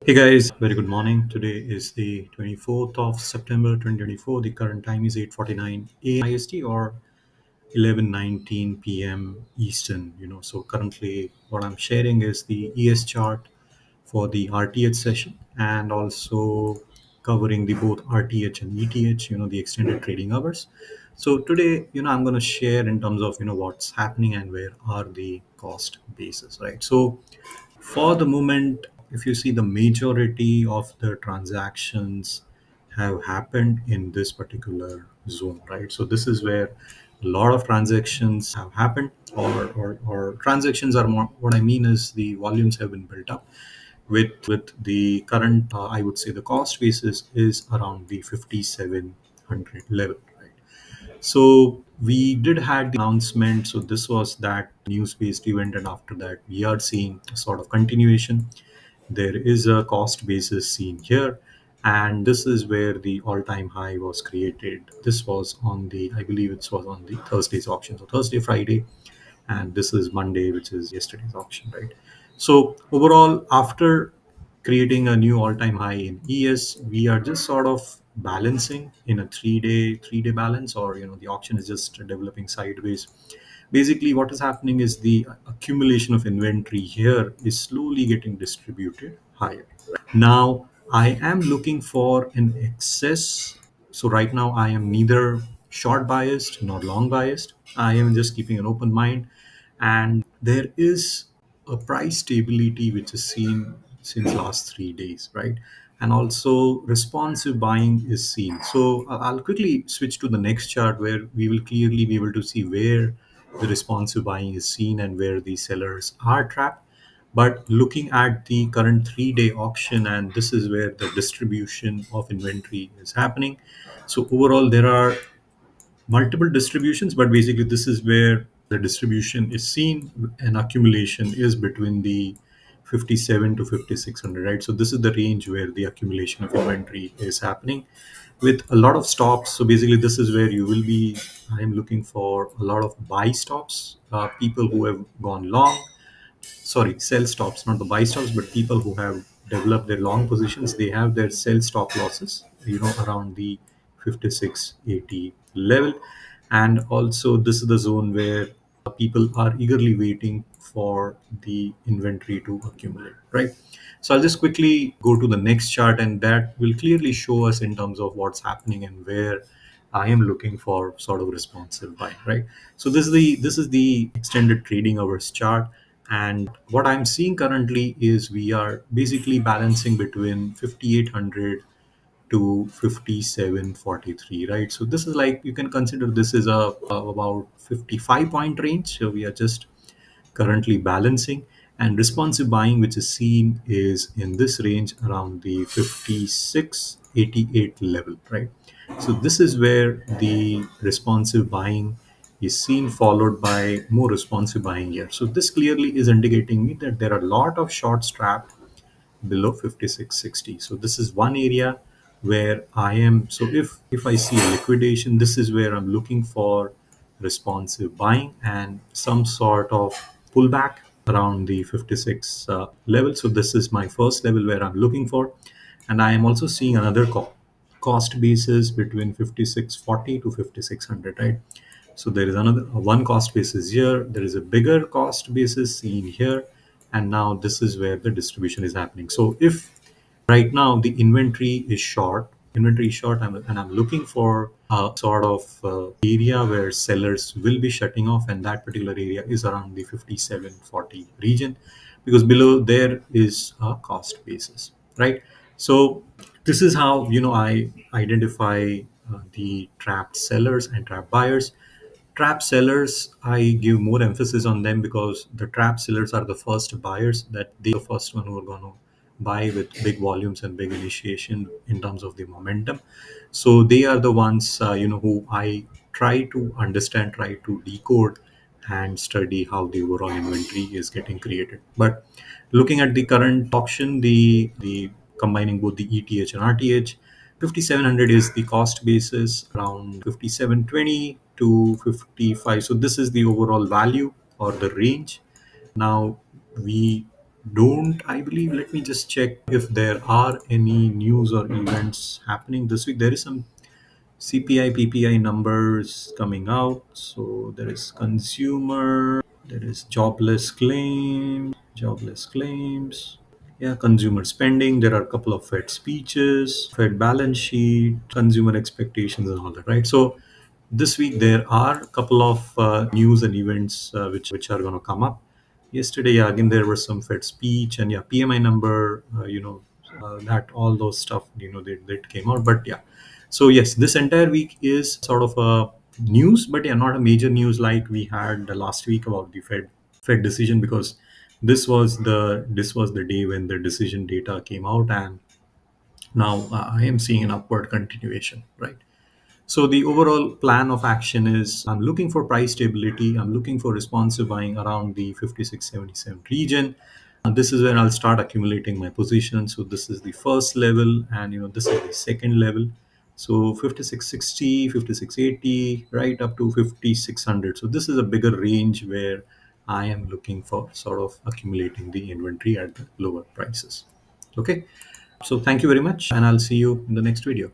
Hey guys, very good morning. Today is the 24th of September 2024. The current time is 8:49 a.m. IST or 11:19 p.m. Eastern. So currently what I'm sharing is the ES chart for the RTH session and also covering the both RTH and ETH, the extended trading hours. So today, I'm going to share in terms of, what's happening and where are the cost bases, right? So for the moment, if you see the majority of the transactions have happened in this particular zone, right? So this is where a lot of transactions have happened, or transactions are more. What I mean is the volumes have been built up with the current. I would say the cost basis is around the 5700 level, right? So we did had the announcement. So this was that news-based event, and after that, we are seeing a sort of continuation. There is a cost basis seen here, and this is where the all-time high was created. This was on the, I believe it was on the Thursday's auction, so Thursday, Friday, and this is Monday, which is yesterday's auction, right? So overall, after creating a new all-time high in ES, we are just sort of balancing in a three-day balance, or the auction is just developing sideways. Basically, what is happening is the accumulation of inventory here is slowly getting distributed higher. Now, I am looking for an excess. So, right now, I am neither short biased nor long biased. I am just keeping an open mind. And there is a price stability which is seen since last 3 days, right? And also, responsive buying is seen. So, I'll quickly switch to the next chart where we will clearly be able to see where the responsive buying is seen and where the sellers are trapped. But looking at the current 3 day auction, and this is where the distribution of inventory is happening. So overall, there are multiple distributions, but basically this is where the distribution is seen, and accumulation is between the 57 to 5600, right? So this is the range where the accumulation of inventory is happening with a lot of stops. So basically this is where you will be, I am looking for a lot of buy stops, people who have gone long, sorry, sell stops, not the buy stops, but people who have developed their long positions, they have their sell stop losses, around the 5680 level. And also, this is the zone where people are eagerly waiting for the inventory to accumulate, right? So I'll just quickly go to the next chart, and that will clearly show us in terms of what's happening and where I am looking for sort of responsive buying, right? So this is the extended trading hours chart, and what I'm seeing currently is we are basically balancing between 5800 to 5743, right? So this is like, you can consider this is a about 55 point range. So we are just currently balancing, and responsive buying which is seen is in this range around the 5688 level, right? So this is where the responsive buying is seen, followed by more responsive buying here. So this clearly is indicating me that there are a lot of shorts trapped below 5660. So this is one area where I am. So if I see a liquidation, this is where I'm looking for responsive buying and some sort of pullback around the 56 level. So this is my first level where I'm looking for, and I am also seeing another cost basis between 5640 to 5600, right? So there is another one cost basis here. There is a bigger cost basis seen here, and now this is where the distribution is happening. So if right now the inventory is short, and I'm looking for a sort of area where sellers will be shutting off, and that particular area is around the 5740 region, because below there is a cost basis, right? So this is how I identify the trapped sellers and trapped buyers. Trap sellers, I give more emphasis on them because the trap sellers are the first buyers, that they are the first one who are going to buy with big volumes and big initiation in terms of the momentum. So they are the ones who I try to understand, try to decode and study how the overall inventory is getting created. But looking at the current auction, the combining both the ETH and RTH, 5700 is the cost basis, around 5720 to 55. So this is the overall value or the range. Now we don't, I believe. Let me just check if there are any news or events happening this week. There is some CPI, PPI numbers coming out. So there is consumer, there is jobless claims. Yeah, consumer spending. There are a couple of Fed speeches, Fed balance sheet, consumer expectations, and all that, right? So this week there are a couple of news and events which are going to come up. Yesterday, yeah, again there was some Fed speech, and yeah, PMI number, that all those stuff, that came out. But yeah, so yes, this entire week is sort of a news, but yeah, not a major news like we had the last week about the Fed decision, because this was the day when the decision data came out, and now I am seeing an upward continuation, right? So the overall plan of action is I'm looking for price stability. I'm looking for responsive buying around the 56.77 region. And this is where I'll start accumulating my position. So this is the first level, and this is the second level. So 56.60, 56.80, right up to 5600. So this is a bigger range where I am looking for sort of accumulating the inventory at the lower prices. Okay. So thank you very much, and I'll see you in the next video.